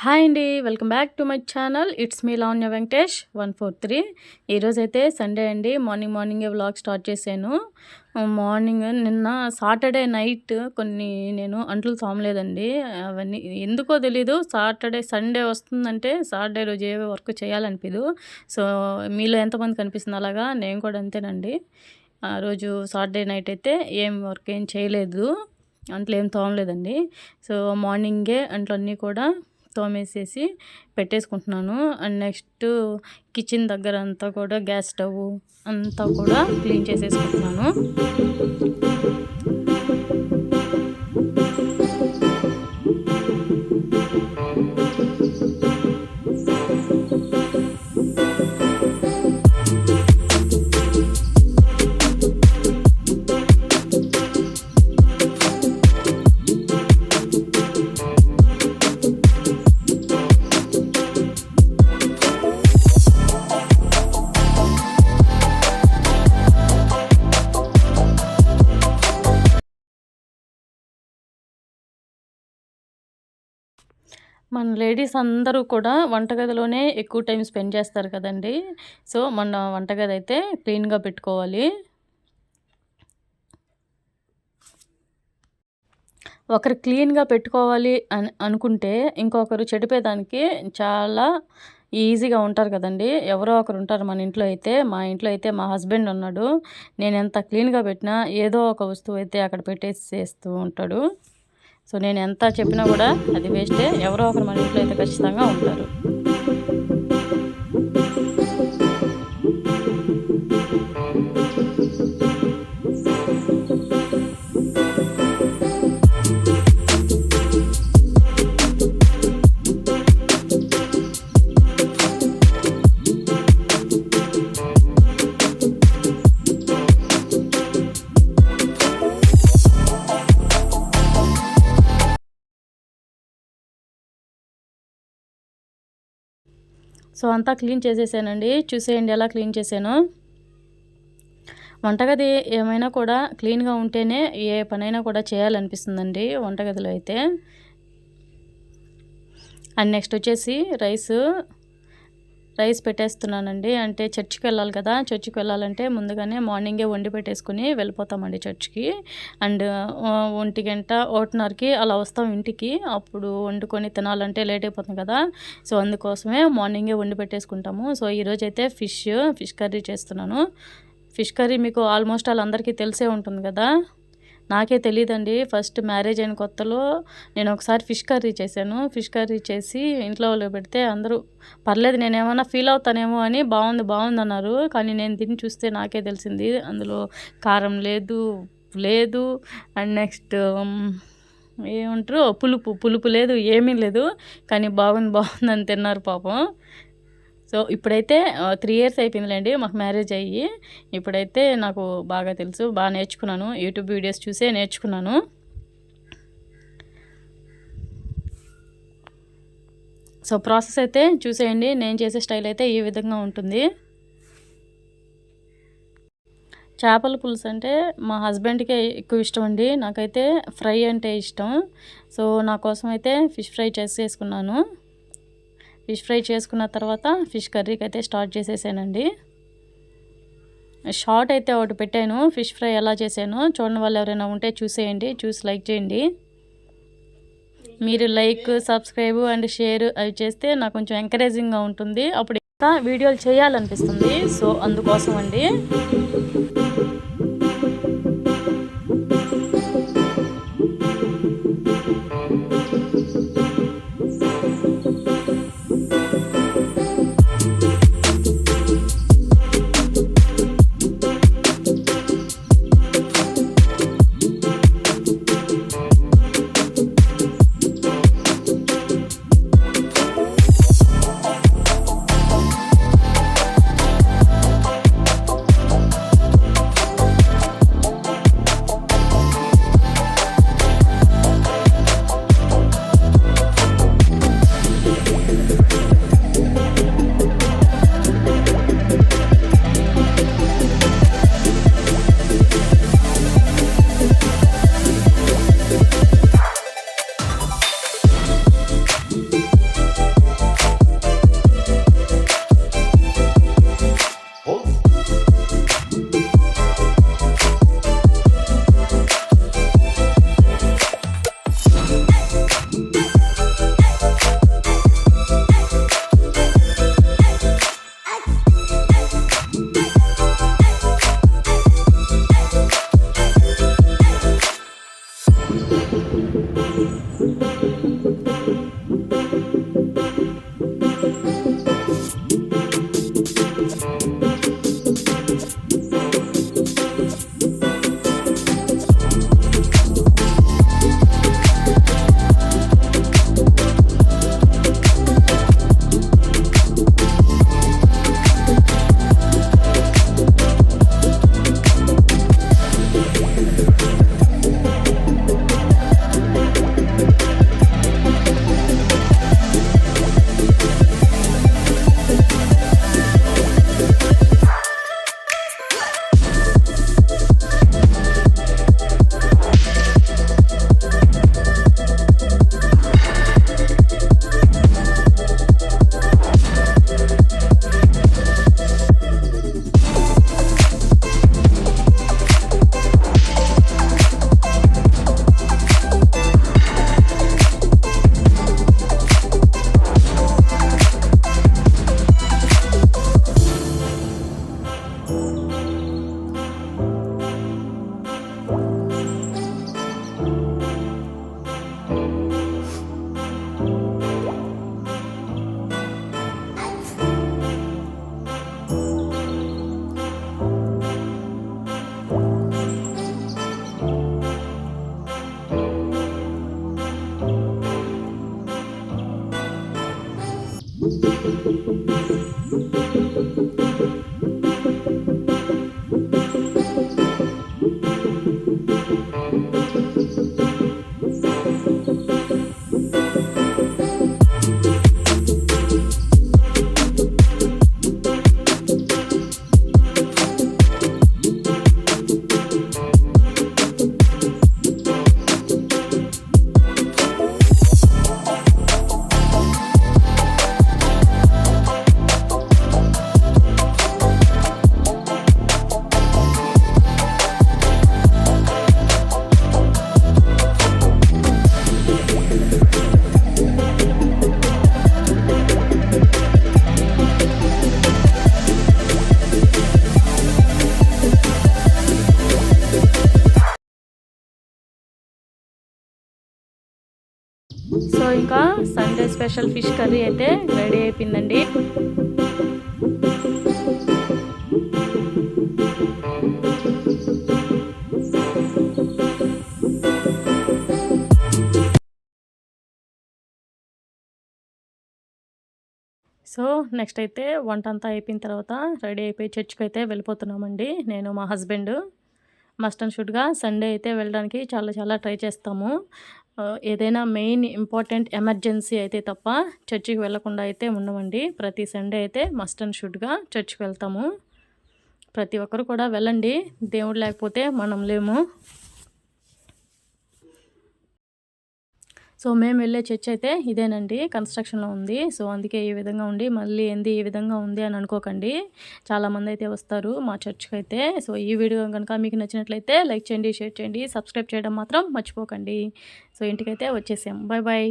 Hi అండి. Welcome back to my channel. It's me Lavanya Venkatesh 143. ఈరోజైతే Sunday అండి. మార్నింగే వ్లాగ్ స్టార్ట్ చేశాను. మార్నింగ్ నిన్న సాటర్డే నైట్ కొన్ని నేను అంట్లు తోమలేదండి. అవన్నీ ఎందుకో తెలీదు. సండే వస్తుందంటే సాటర్డే రోజు ఏ వర్క్ చేయాలనిపిదు. సో మీలో ఎంతమంది కనిపిస్తుంది అలాగా? నేను కూడా అంతేనండి. ఆ రోజు సాటర్డే నైట్ అయితే ఏం వర్క్ ఏం చేయలేదు, అంట్లు ఏం తోమలేదండి. సో మార్నింగే అంట్లన్నీ కూడా తోమేసేసి పెట్టేసుకుంటున్నాను. అండ్ నెక్స్ట్ కిచెన్ దగ్గర అంతా కూడా గ్యాస్ స్టవ్ అంతా కూడా క్లీన్ చేసేసుకుంటున్నాను. మన లేడీస్ అందరూ కూడా వంటగదిలోనే ఎక్కువ టైం స్పెండ్ చేస్తారు కదండీ. సో మన వంటగది అయితే క్లీన్గా పెట్టుకోవాలి. ఒకరు క్లీన్గా పెట్టుకోవాలి అని అనుకుంటే ఇంకొకరు చెడిపోయేదానికి చాలా ఈజీగా ఉంటారు కదండి. ఎవరో ఒకరు ఉంటారు మన ఇంట్లో అయితే. మా ఇంట్లో అయితే మా హస్బెండ్ ఉన్నాడు. నేను ఎంత క్లీన్గా పెట్టినా ఏదో ఒక వస్తువు అయితే అక్కడ పెట్టేసి చేస్తూ ఉంటాడు. సో నేను ఎంత చెప్పినా కూడా అది వేస్టే. ఎవరో ఒకరు మన ఇంట్లో అయితే ఖచ్చితంగా ఉంటారు. సో అంతా క్లీన్ చేసేసానండి. చూసేయండి ఎలా క్లీన్ చేశానో. వంటగది ఏమైనా కూడా క్లీన్గా ఉంటేనే ఏ పనైనా కూడా చేయాలనిపిస్తుందండి వంటగదిలో అయితే. అండ్ నెక్స్ట్ వచ్చేసి రైస్ పెట్టేస్తున్నానండి. అంటే చర్చికి వెళ్ళాలి కదా. చర్చికి వెళ్ళాలంటే ముందుగానే మార్నింగే వండి పెట్టేసుకుని వెళ్ళిపోతామండి చర్చికి. అండ్ 1:00 1:30కి అలా వస్తాం ఇంటికి. అప్పుడు వండుకొని తినాలంటే లేట్ అయిపోతుంది కదా. సో అందుకోసమే మార్నింగే వండి పెట్టేసుకుంటాము. సో ఈరోజైతే ఫిష్ కర్రీ చేస్తున్నాను. ఫిష్ కర్రీ మీకు ఆల్మోస్ట్ అందరికీ తెలిసే ఉంటుంది కదా. నాకే తెలియదండి. ఫస్ట్ మ్యారేజ్ అయిన కొత్తలో నేను ఒకసారి ఫిష్ కర్రీ చేశాను. ఫిష్ కర్రీ చేసి ఇంట్లో వాళ్ళు పెడితే అందరూ పర్లేదు నేనేమన్నా ఫీల్ అవుతానేమో అని బాగుంది అన్నారు. కానీ నేను తిని చూస్తే నాకే తెలిసింది అందులో కారం లేదు, ఉప్పు లేదు. అండ్ నెక్స్ట్ ఏమంటారు పులుపు లేదు, ఏమీ లేదు. కానీ బాగుందని తిన్నారు పాపం. సో ఇప్పుడైతే 3 years అయిపోయిందిలేండి మాకు మ్యారేజ్ అయ్యి. ఇప్పుడైతే నాకు బాగా తెలుసు, బాగా నేర్చుకున్నాను. యూట్యూబ్ వీడియోస్ చూసే నేర్చుకున్నాను. సో ప్రాసెస్ అయితే చూసేయండి. నేను చేసే స్టైల్ అయితే ఈ విధంగా ఉంటుంది. చేపల పులుసు అంటే మా హస్బెండ్కే ఎక్కువ ఇష్టం అండి. నాకైతే ఫ్రై అంటే ఇష్టం. సో నా కోసం అయితే ఫిష్ ఫ్రై చేసేసుకున్నాను. ఫిష్ ఫ్రై చేసుకున్న తర్వాత ఫిష్ కర్రీకి అయితే స్టార్ట్ చేసేసానండి. షార్ట్ అయితే ఒకటి పెట్టాను ఫిష్ ఫ్రై ఎలా చేశాను. చూడని వాళ్ళు ఎవరైనా ఉంటే చూసేయండి, చూసి లైక్ చేయండి. మీరు లైక్, సబ్స్క్రైబ్ అండ్ షేర్ అవి చేస్తే నాకు కొంచెం ఎంకరేజింగ్గా ఉంటుంది. అప్పుడు ఇంకా వీడియోలు చేయాలనిపిస్తుంది. సో అందుకోసం అండి. సో ఇంకా సండే స్పెషల్ ఫిష్ కర్రీ అయితే రెడీ అయిపోయిందండి. సో నెక్స్ట్ అయితే వంట అంతా అయిపోయిన తర్వాత రెడీ అయిపోయి చర్చ్‌కి అయితే వెళ్ళిపోతున్నామండి. నేను మా హస్బెండ్ మస్ట్ అండ్ షుడ్‌గా సండే అయితే వెళ్ళడానికి చాలా చాలా ట్రై చేస్తాము. ఏదైనా మెయిన్ ఇంపార్టెంట్ ఎమర్జెన్సీ అయితే తప్ప చర్చికి వెళ్ళకుండా అయితే ఉండమండి. ప్రతి సండే అయితే మస్ట్ అండ్ షుడ్‌గా చర్చ్‌కి వెళ్తాము. ప్రతి ఒక్కరు కూడా వెళ్ళండి. దేవుడు లేకపోతే మనం లేము. సో మేము వెళ్ళే చర్చ్ అయితే ఇదేనండి. కన్‌స్ట్రక్షన్‌లో ఉంది. సో అందుకే ఈ విధంగా ఉండి మళ్ళీ ఏంది ఈ విధంగా ఉంది అని అనుకోకండి. చాలామంది అయితే వస్తారు మా చర్చ్‌కైతే. సో ఈ వీడియో గనుక మీకు నచ్చినట్లయితే లైక్ చేయండి, షేర్ చేయండి, సబ్స్క్రైబ్ చేయడం మాత్రం మర్చిపోకండి. సో ఇంటికైతే వచ్చేసాం. Bye bye.